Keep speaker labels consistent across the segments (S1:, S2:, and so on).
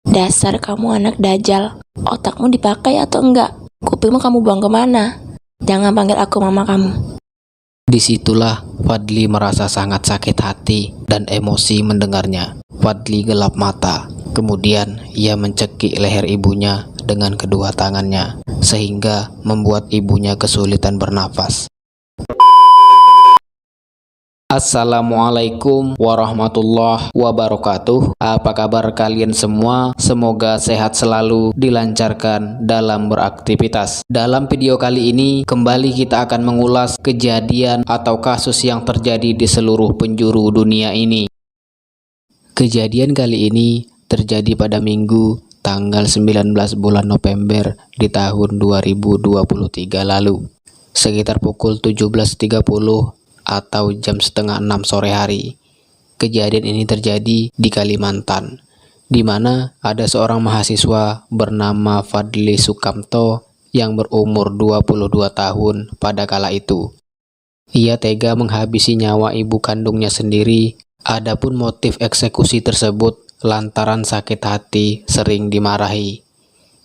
S1: Dasar kamu anak dajal, otakmu dipakai atau enggak? Kupingmu kamu buang kemana? Jangan panggil aku mama kamu.
S2: Disitulah Fadli merasa sangat sakit hati dan emosi mendengarnya. Fadli gelap mata. Kemudian ia mencekik leher ibunya dengan kedua tangannya, sehingga membuat ibunya kesulitan bernafas. Assalamualaikum warahmatullahi wabarakatuh. Apa kabar kalian semua? Semoga sehat selalu, dilancarkan dalam beraktivitas. Dalam video kali ini kembali kita akan mengulas kejadian atau kasus yang terjadi di seluruh penjuru dunia ini. Kejadian kali ini terjadi pada Minggu tanggal 19 bulan November di tahun 2023 lalu, sekitar pukul 17.30 atau jam setengah 6 sore hari. Kejadian ini terjadi di Kalimantan, di mana ada seorang mahasiswa bernama Fadli Sukamto yang berumur 22 tahun pada kala itu. Ia tega menghabisi nyawa ibu kandungnya sendiri. Adapun motif eksekusi tersebut lantaran sakit hati sering dimarahi.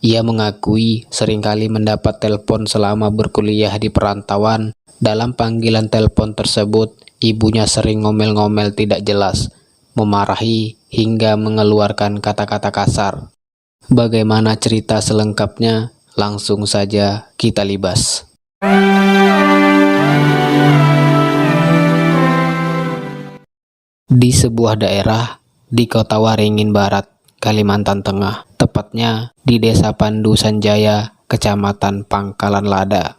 S2: Ia mengakui seringkali mendapat telepon selama berkuliah di perantauan. Dalam panggilan telepon tersebut, ibunya sering ngomel-ngomel tidak jelas, memarahi hingga mengeluarkan kata-kata kasar. Bagaimana cerita selengkapnya? Langsung saja kita libas. Di sebuah daerah di Kota Waringin Barat, Kalimantan Tengah, tepatnya di Desa Pandu Sanjaya, Kecamatan Pangkalan Lada,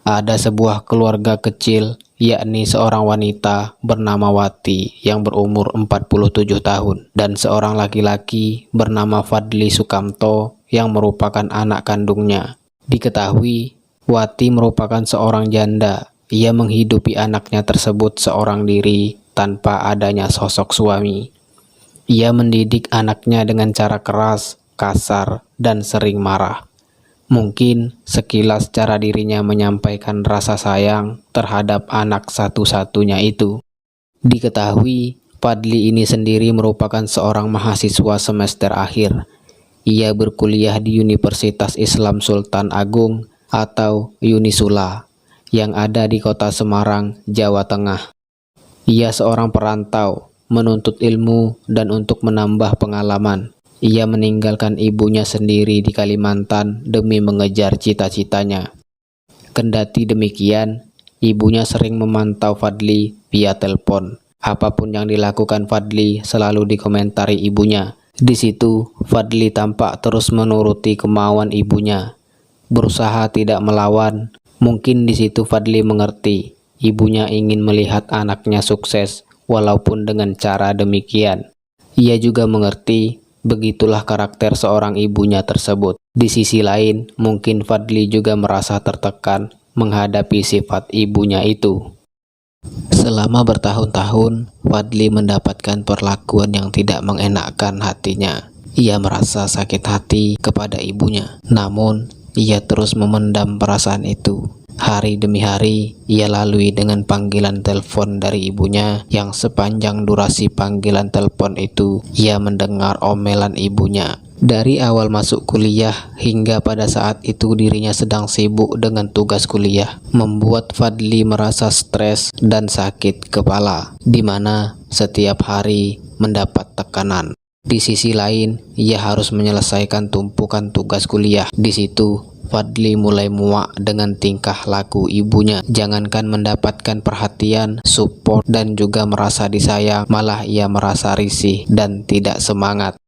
S2: ada sebuah keluarga kecil, yakni seorang wanita bernama Wati yang berumur 47 tahun dan seorang laki-laki bernama Fadli Sukamto yang merupakan anak kandungnya. Diketahui Wati merupakan seorang janda. Ia menghidupi anaknya tersebut seorang diri tanpa adanya sosok suami. Ia mendidik anaknya dengan cara keras, kasar, dan sering marah. Mungkin sekilas cara dirinya menyampaikan rasa sayang terhadap anak satu-satunya itu. Diketahui Fadli ini sendiri merupakan seorang mahasiswa semester akhir. Ia berkuliah di Universitas Islam Sultan Agung atau Unisula yang ada di Kota Semarang, Jawa Tengah. Ia seorang perantau, menuntut ilmu dan untuk menambah pengalaman. Ia meninggalkan ibunya sendiri di Kalimantan demi mengejar cita-citanya. Kendati demikian, ibunya sering memantau Fadli via telepon. Apapun yang dilakukan Fadli selalu dikomentari ibunya. Di situ, Fadli tampak terus menuruti kemauan ibunya, berusaha tidak melawan. Mungkin di situ Fadli mengerti ibunya ingin melihat anaknya sukses, walaupun dengan cara demikian. Ia juga mengerti begitulah karakter seorang ibunya tersebut. Di sisi lain, mungkin Fadli juga merasa tertekan menghadapi sifat ibunya itu. Selama bertahun-tahun, Fadli mendapatkan perlakuan yang tidak mengenakkan hatinya. Ia merasa sakit hati kepada ibunya, namun ia terus memendam perasaan itu. Hari demi hari, ia lalui dengan panggilan telepon dari ibunya yang sepanjang durasi panggilan telepon itu, ia mendengar omelan ibunya. Dari awal masuk kuliah hingga pada saat itu dirinya sedang sibuk dengan tugas kuliah, membuat Fadli merasa stres dan sakit kepala, di mana setiap hari mendapat tekanan. Di sisi lain, ia harus menyelesaikan tumpukan tugas kuliah. Di situ, Fadli mulai muak dengan tingkah laku ibunya. Jangankan mendapatkan perhatian, support, dan juga merasa disayang, malah ia merasa risih dan tidak semangat.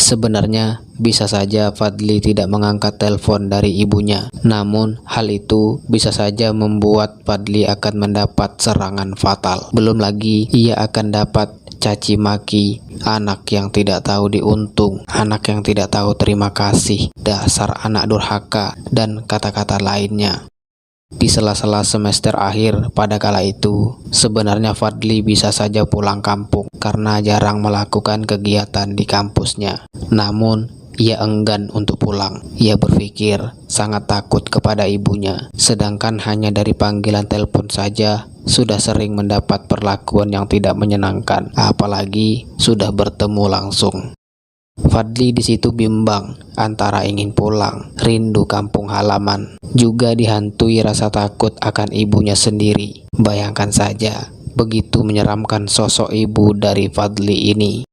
S2: Sebenarnya, bisa saja Fadli tidak mengangkat telepon dari ibunya. Namun, hal itu bisa saja membuat Fadli akan mendapat serangan fatal. Belum lagi, ia akan dapat caci maki, anak yang tidak tahu diuntung, anak yang tidak tahu terima kasih, dasar anak durhaka, dan kata-kata lainnya. Di sela-sela semester akhir pada kala itu, sebenarnya Fadli bisa saja pulang kampung karena jarang melakukan kegiatan di kampusnya. Namun, ia enggan untuk pulang. Ia berpikir sangat takut kepada ibunya, sedangkan hanya dari panggilan telepon saja sudah sering mendapat perlakuan yang tidak menyenangkan, apalagi sudah bertemu langsung. Fadli di situ bimbang antara ingin pulang, rindu kampung halaman, juga dihantui rasa takut akan ibunya sendiri. Bayangkan saja, begitu menyeramkan sosok ibu dari Fadli ini.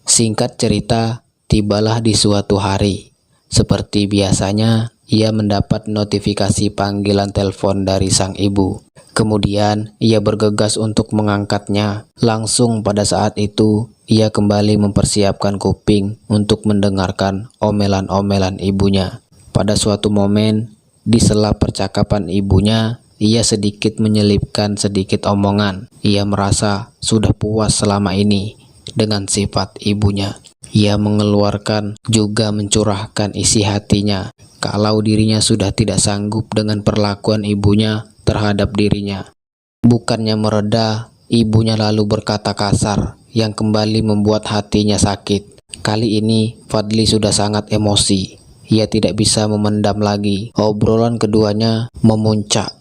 S2: Singkat cerita, tibalah di suatu hari. Seperti biasanya, ia mendapat notifikasi panggilan telepon dari sang ibu. Kemudian, ia bergegas untuk mengangkatnya. Langsung pada saat itu, ia kembali mempersiapkan kuping untuk mendengarkan omelan-omelan ibunya. Pada suatu momen, di sela percakapan ibunya, ia sedikit menyelipkan sedikit omongan. Ia merasa sudah puas selama ini dengan sifat ibunya. Ia mengeluarkan juga mencurahkan isi hatinya kalau dirinya sudah tidak sanggup dengan perlakuan ibunya terhadap dirinya. Bukannya mereda, ibunya lalu berkata kasar yang kembali membuat hatinya sakit. Kali ini Fadli sudah sangat emosi. Ia tidak bisa memendam lagi. Obrolan keduanya memuncak.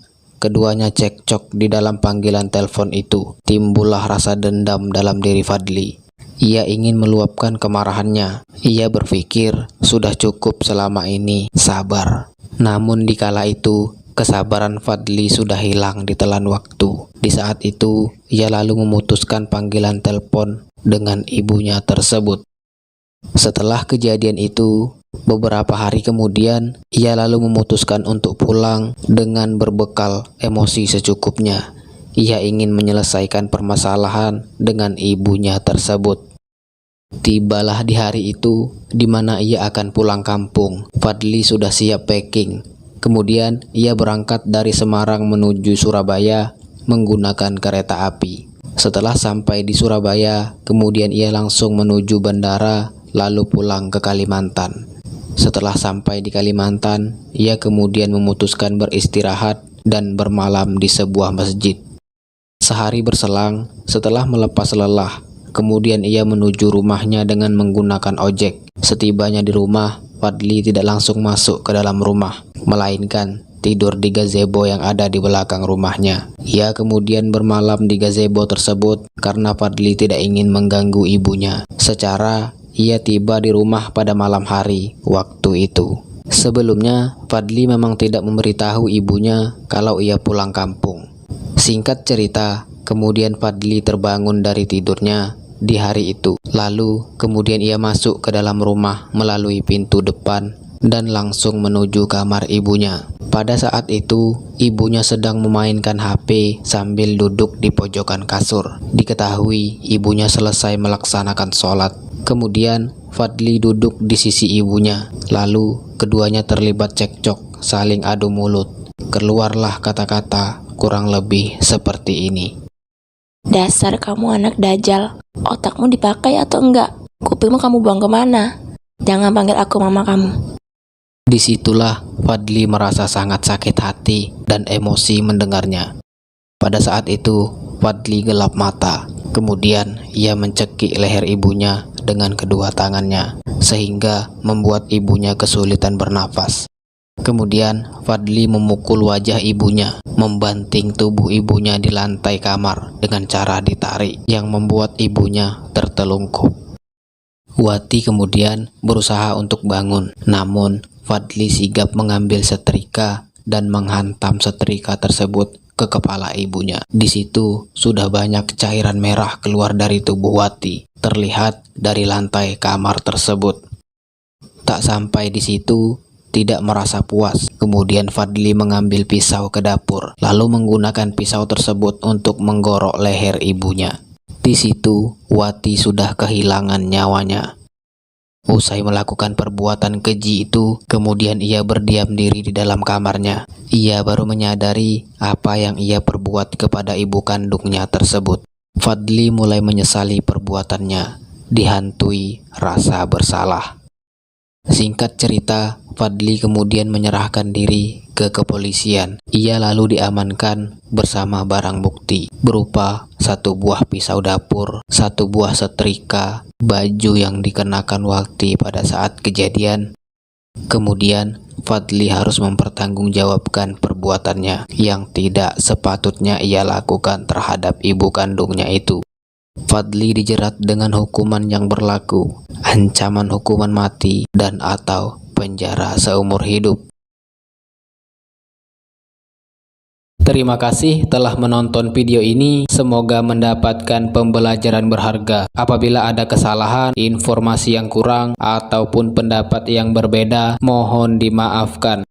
S2: Keduanya cekcok di dalam panggilan telepon itu. Timbullah rasa dendam dalam diri Fadli. Ia ingin meluapkan kemarahannya. Ia berpikir sudah cukup selama ini sabar. Namun di kala itu, kesabaran Fadli sudah hilang ditelan waktu. Di saat itu, ia lalu memutuskan panggilan telepon dengan ibunya tersebut. Setelah kejadian itu, beberapa hari kemudian, ia lalu memutuskan untuk pulang dengan berbekal emosi secukupnya. Ia ingin menyelesaikan permasalahan dengan ibunya tersebut. Tibalah di hari itu, di mana ia akan pulang kampung. Fadli sudah siap packing. Kemudian, ia berangkat dari Semarang menuju Surabaya menggunakan kereta api. Setelah sampai di Surabaya, kemudian ia langsung menuju bandara, lalu pulang ke Kalimantan. Setelah sampai di Kalimantan, ia kemudian memutuskan beristirahat dan bermalam di sebuah masjid. Sehari berselang, setelah melepas lelah, kemudian ia menuju rumahnya dengan menggunakan ojek. Setibanya di rumah, Fadli tidak langsung masuk ke dalam rumah, melainkan tidur di gazebo yang ada di belakang rumahnya. Ia kemudian bermalam di gazebo tersebut karena Fadli tidak ingin mengganggu ibunya. Secara, ia tiba di rumah pada malam hari waktu itu. Sebelumnya, Fadli memang tidak memberitahu ibunya kalau ia pulang kampung. Singkat cerita, kemudian Fadli terbangun dari tidurnya di hari itu. Lalu, kemudian ia masuk ke dalam rumah melalui pintu depan dan langsung menuju kamar ibunya. Pada saat itu, ibunya sedang memainkan HP sambil duduk di pojokan kasur. Diketahui ibunya selesai melaksanakan sholat. Kemudian, Fadli duduk di sisi ibunya. Lalu, keduanya terlibat cekcok, saling adu mulut. Keluarlah kata-kata kurang lebih seperti ini.
S1: Dasar kamu anak dajal, otakmu dipakai atau enggak? Kupingmu kamu buang kemana? Jangan panggil aku mama kamu.
S2: Disitulah Fadli merasa sangat sakit hati dan emosi mendengarnya. Pada saat itu, Fadli gelap mata. Kemudian ia mencekik leher ibunya dengan kedua tangannya, sehingga membuat ibunya kesulitan bernafas. Kemudian Fadli memukul wajah ibunya, membanting tubuh ibunya di lantai kamar dengan cara ditarik yang membuat ibunya tertelungkup. Wati kemudian berusaha untuk bangun, namun Fadli sigap mengambil setrika dan menghantam setrika tersebut ke kepala ibunya. Di situ sudah banyak cairan merah keluar dari tubuh Wati, terlihat dari lantai kamar tersebut. Tak sampai di situ, tidak merasa puas, kemudian Fadli mengambil pisau ke dapur, lalu menggunakan pisau tersebut untuk menggorok leher ibunya. Di situ, Wati sudah kehilangan nyawanya. Usai melakukan perbuatan keji itu, kemudian ia berdiam diri di dalam kamarnya. Ia baru menyadari apa yang ia perbuat kepada ibu kandungnya tersebut. Fadli mulai menyesali perbuatannya, dihantui rasa bersalah. Singkat cerita, Fadli kemudian menyerahkan diri ke kepolisian. Ia lalu diamankan bersama barang bukti berupa satu buah pisau dapur, satu buah setrika, baju yang dikenakan Wati pada saat kejadian. Kemudian, Fadli harus mempertanggungjawabkan perbuatannya yang tidak sepatutnya ia lakukan terhadap ibu kandungnya itu. Fadli dijerat dengan hukuman yang berlaku, ancaman hukuman mati dan atau penjara seumur hidup. Terima kasih telah menonton video ini. Semoga mendapatkan pembelajaran berharga. Apabila ada kesalahan, informasi yang kurang, ataupun pendapat yang berbeda, mohon dimaafkan.